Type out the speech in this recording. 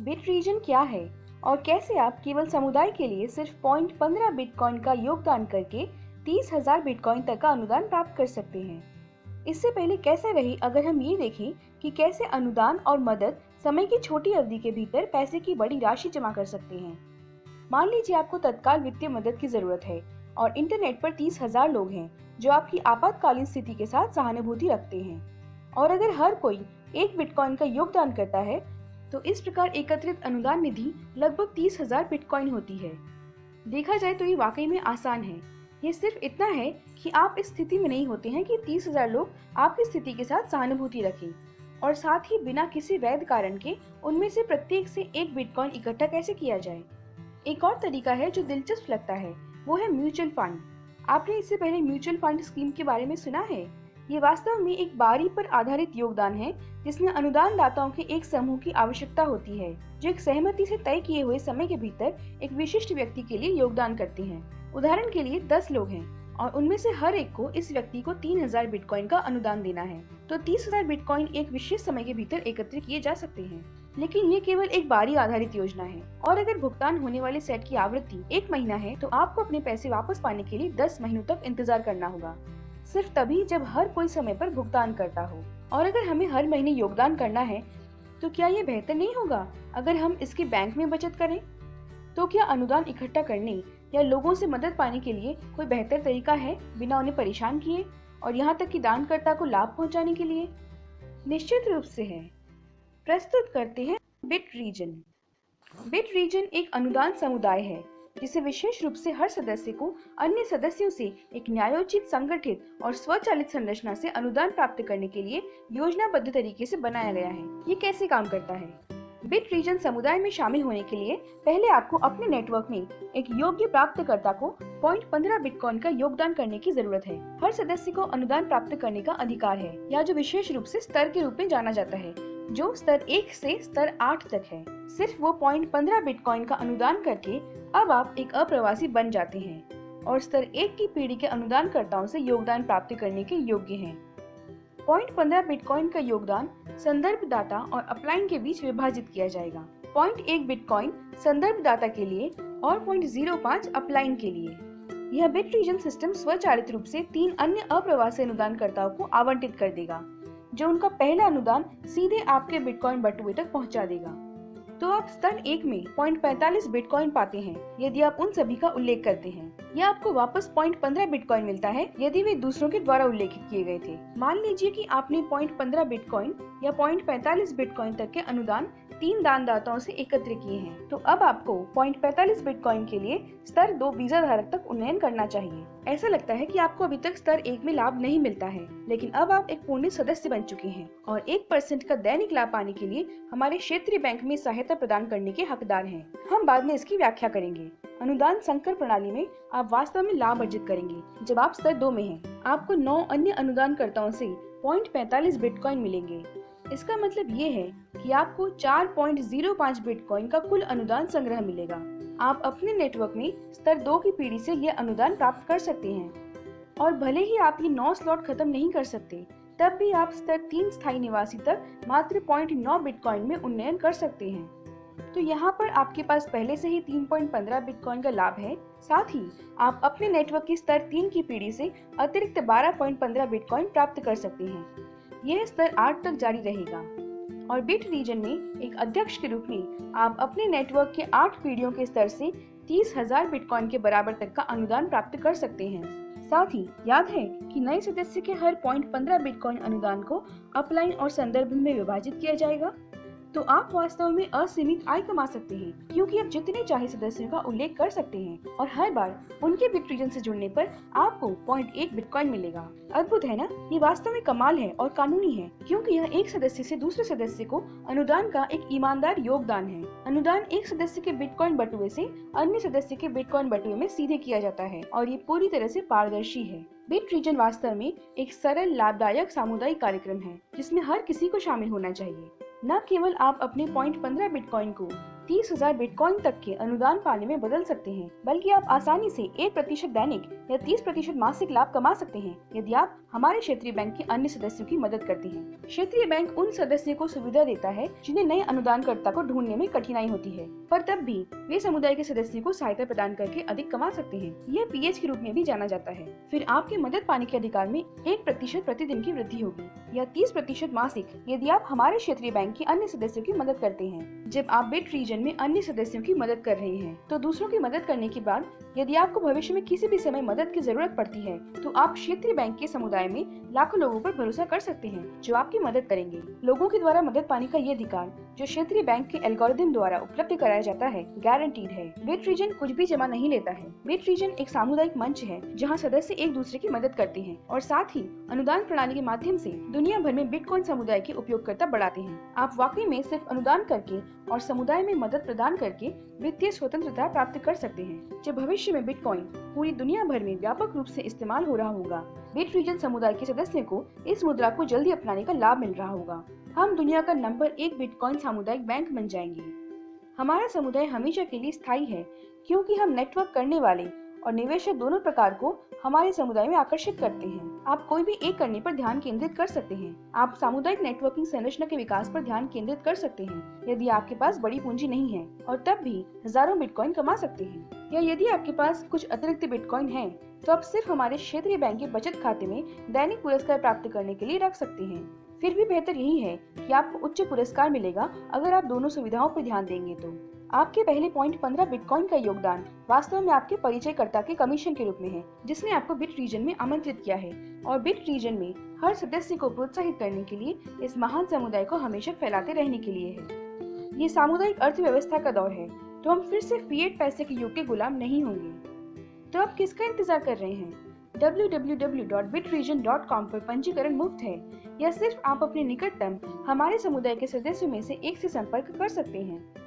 Bit reason क्या है और कैसे आप केवल समुदाय के लिए सिर्फ 0.15 बिटकॉइन का योगदान करके 30,000 बिटकॉइन तक का अनुदान प्राप्त कर सकते हैं। इससे पहले कैसे रही अगर हम ये देखें कि कैसे अनुदान और मदद समय की छोटी अवधि के भीतर पैसे की बड़ी राशि जमा कर सकते हैं। मान लीजिए आपको तत्काल वित्तीय मदद की जरूरत है और इंटरनेट पर 30,000 लोग हैं जो आपकी आपातकालीन स्थिति के साथ सहानुभूति रखते हैं। और अगर हर कोई 1 बिटकॉइन का योगदान करता है तो इस प्रकार एकत्रित अनुदान निधि लगभग 30,000 बिटकॉइन होती है। देखा जाए तो ये वाकई में आसान है। ये सिर्फ इतना है कि आप इस स्थिति में नहीं होते हैं कि 30,000 लोग आपकी स्थिति के साथ सहानुभूति रखें और साथ ही बिना किसी वैध कारण के उनमें से प्रत्येक से 1 बिटकॉइन इकट्ठा कैसे किया जाए। एक और तरीका है जो दिलचस्प लगता है, वो है म्यूचुअल फंड। आपने इससे पहले म्यूचुअल फंड स्कीम के बारे में सुना है? ये वास्तव में एक बारी पर आधारित योगदान है जिसमें अनुदान दाताओं के एक समूह की आवश्यकता होती है जो एक सहमति से तय किए हुए समय के भीतर एक विशिष्ट व्यक्ति के लिए योगदान करते हैं। उदाहरण के लिए 10 लोग हैं और उनमें से हर एक को इस व्यक्ति को 3,000 बिटकॉइन का अनुदान देना है, तो 30,000 बिटकॉइन एक विशेष समय के भीतर एकत्रित किए जा सकते हैं। लेकिन ये केवल एक बारी आधारित योजना है और अगर भुगतान होने वाले सेट की आवृत्ति 1 महीना है तो आपको अपने पैसे वापस पाने के लिए 10 महीनों तक इंतजार करना होगा, सिर्फ तभी जब हर कोई समय पर भुगतान करता हो। और अगर हमें हर महीने योगदान करना है तो क्या ये बेहतर नहीं होगा अगर हम इसकी बैंक में बचत करें? तो क्या अनुदान इकट्ठा करने या लोगों से मदद पाने के लिए कोई बेहतर तरीका है बिना उन्हें परेशान किए और यहाँ तक कि दानकर्ता को लाभ पहुँचाने के लिए? निश्चित रूप से है। प्रस्तुत करते हैं बिट रीजन। बिट रीजन एक अनुदान समुदाय है जिसे विशेष रूप से हर सदस्य को अन्य सदस्यों से एक न्यायोचित, संगठित और स्वचालित संरचना से अनुदान प्राप्त करने के लिए योजनाबद्ध तरीके से बनाया गया है। ये कैसे काम करता है? बिट रीजन समुदाय में शामिल होने के लिए पहले आपको अपने नेटवर्क में एक योग्य प्राप्तकर्ता को 0.15 बिटकॉइन का योगदान करने की जरूरत है। हर सदस्य को अनुदान प्राप्त करने का अधिकार है, या जो विशेष रूप से स्तर के रूप में जाना जाता है, जो स्तर 1 से स्तर 8 तक है। सिर्फ वो 0.15 बिटकॉइन का अनुदान करके अब आप एक अप्रवासी बन जाते हैं और स्तर 1 की पीढ़ी के अनुदानकर्ताओं से योगदान प्राप्त करने के योग्य हैं। 0.15 बिटकॉइन का योगदान संदर्भ दाता और अपलाइन के बीच विभाजित किया जाएगा। 0.1 बिटकॉइन संदर्भ दाता के लिए और 0.05 अपलाइन के लिए। यह बिट रीजन सिस्टम स्वचालित रूप से 3 अन्य अप्रवासी अनुदानकर्ताओं को आवंटित कर देगा, जो उनका पहला अनुदान सीधे आपके बिटकॉइन बटुए तक पहुंचा देगा। तो आप स्तर 1 में 0.45 बिटकॉइन पाते हैं यदि आप उन सभी का उल्लेख करते हैं, या आपको वापस 0.15 बिटकॉइन मिलता है यदि वे दूसरों के द्वारा उल्लेखित किए गए थे। मान लीजिए कि आपने 0.15 बिटकॉइन या 0.45 बिटकॉइन तक के अनुदान 3 दानदाताओं से एकत्र किए हैं, तो अब आपको 0.45 बिटकॉइन के लिए स्तर 2 वीजा धारक तक उन्नयन करना चाहिए। ऐसा लगता है कि आपको अभी तक स्तर 1 में लाभ नहीं मिलता है, लेकिन अब आप एक पूर्ण सदस्य बन चुके हैं और 1% का दैनिक लाभ पाने के लिए हमारे क्षेत्रीय बैंक में सहायता प्रदान करने के हकदार हैं। हम बाद में इसकी व्याख्या करेंगे। अनुदान संकर प्रणाली में आप वास्तव में लाभ अर्जित करेंगे जब आप स्तर 2 में हैं। आपको 9 अन्य अनुदानकर्ताओं से 0.45 बिटकॉइन मिलेंगे। इसका मतलब ये है कि आपको 4.05 बिटकॉइन का कुल अनुदान संग्रह मिलेगा। आप अपने नेटवर्क में स्तर 2 की पीढ़ी से यह अनुदान प्राप्त कर सकते हैं और भले ही आप ये 9 स्लॉट खत्म नहीं कर सकते, तब भी आप स्तर 3 स्थायी निवासी तक मात्र 0.9 बिटकॉइन में उन्नयन कर सकते हैं। तो यहाँ पर आपके पास पहले से ही 3.15 बिटकॉइन का लाभ है। साथ ही आप अपने नेटवर्क की स्तर 3 की पीढ़ी से अतिरिक्त 12.15 बिटकॉइन प्राप्त कर सकते हैं। यह स्तर 8 तक जारी रहेगा और बिट रीजन में एक अध्यक्ष के रूप में आप अपने नेटवर्क के 8 पीढ़ियों के स्तर से 30,000 बिटकॉइन के बराबर तक का अनुदान प्राप्त कर सकते हैं। साथ ही याद है कि नए सदस्य के हर 0.15 बिटकॉइन अनुदान को अपलाइन और संदर्भ में विभाजित किया जाएगा। तो आप वास्तव में असीमित आय कमा सकते हैं, क्योंकि आप जितने चाहे सदस्यों का उल्लेख कर सकते हैं और हर बार उनके बिट रीजन से जुड़ने पर आपको 0.1 बिटकॉइन मिलेगा। अद्भुत है ना? ये वास्तव में कमाल है और कानूनी है, क्योंकि यह एक सदस्य से दूसरे सदस्य को अनुदान का एक ईमानदार योगदान है। अनुदान एक सदस्य के बिटकॉइन बटुए से अन्य सदस्य के बिटकॉइन बटुए में सीधे किया जाता है और ये पूरी तरह से पारदर्शी है। बिट रीजन वास्तव में एक सरल, लाभदायक सामुदायिक कार्यक्रम है जिसमें हर किसी को शामिल होना चाहिए। न केवल आप अपने 0.15 बिटकॉइन को 30,000 बिटकॉइन तक के अनुदान पाने में बदल सकते हैं, बल्कि आप आसानी से 1% दैनिक या 30% मासिक लाभ कमा सकते हैं यदि आप हमारे क्षेत्रीय बैंक के अन्य सदस्यों की मदद करते हैं। क्षेत्रीय बैंक उन सदस्यों को सुविधा देता है जिन्हें नए अनुदानकर्ता को ढूंढने में कठिनाई होती है, पर तब भी वे समुदाय के सदस्यों को सहायता प्रदान करके अधिक कमा सकते हैं। यह पीएच के रूप में भी जाना जाता है। फिर आपके मदद पाने के अधिकार में 1% प्रतिदिन की वृद्धि होगी या 30% मासिक यदि आप हमारे क्षेत्रीय बैंक के अन्य सदस्यों की मदद करते हैं। जब आप बिट रीजन में अन्य सदस्यों की मदद कर रहे हैं, तो दूसरों की मदद करने के बाद यदि आपको भविष्य में किसी भी समय मदद की जरूरत पड़ती है, तो आप क्षेत्रीय बैंक के समुदाय में लाखों लोगों पर भरोसा कर सकते हैं जो आपकी मदद करेंगे। लोगों के द्वारा मदद पाने का ये अधिकार जो क्षेत्रीय बैंक के एल्गोरिदम द्वारा उपलब्ध कराया जाता है, गारंटीड है। बिट रीजन कुछ भी जमा नहीं लेता है। बिट रीजन एक सामुदायिक मंच है जहां सदस्य एक दूसरे की मदद करते हैं और साथ ही अनुदान प्रणाली के माध्यम से दुनिया भर में बिटकॉइन समुदाय के उपयोगकर्ता बढ़ाते हैं। आप वाकई में सिर्फ अनुदान करके और समुदाय में मदद प्रदान करके वित्तीय स्वतंत्रता प्राप्त कर सकते हैं। जब भविष्य में बिटकॉइन पूरी दुनिया भर में व्यापक रूप से इस्तेमाल हो रहा होगा, बिट रीजन समुदाय के सदस्यों को इस मुद्रा को जल्दी अपनाने का लाभ मिल रहा होगा। हम दुनिया का नंबर 1 बिटकॉइन सामुदायिक बैंक बन जाएंगे। हमारा समुदाय हमेशा के लिए स्थायी है क्योंकि हम नेटवर्क करने वाले और निवेशक दोनों प्रकार को हमारे समुदाय में आकर्षित करते हैं। आप कोई भी एक करने पर ध्यान केंद्रित कर सकते हैं। आप सामुदायिक नेटवर्किंग संरचना के विकास पर ध्यान केंद्रित कर सकते हैं यदि आपके पास बड़ी पूंजी नहीं है, और तब भी हजारों बिटकॉइन कमा सकते हैं। या यदि आपके पास कुछ अतिरिक्त बिटकॉइन है, तो आप सिर्फ हमारे क्षेत्रीय बैंक के बचत खाते में दैनिक पुरस्कार प्राप्त करने के लिए रख सकते हैं। फिर भी बेहतर यही है कि आपको उच्च पुरस्कार मिलेगा अगर आप दोनों सुविधाओं पर ध्यान देंगे। तो आपके पहले 0.15 बिटकॉइन का योगदान वास्तव में आपके परिचयकर्ता के कमीशन के रूप में है, जिसने आपको बिट रीजन में आमंत्रित किया है और बिट रीजन में हर सदस्य को प्रोत्साहित करने के लिए इस महान समुदाय को हमेशा फैलाते रहने के लिए है। ये सामुदायिक अर्थव्यवस्था का दौर है, तो हम फिर से फिएट पैसे के युग के गुलाम नहीं होंगे। तो आप किसका इंतजार कर रहे हैं? www.bitregion.com पर पंजीकरण मुफ्त है, या सिर्फ आप अपने निकटतम हमारे समुदाय के सदस्यों में से एक से संपर्क कर सकते हैं।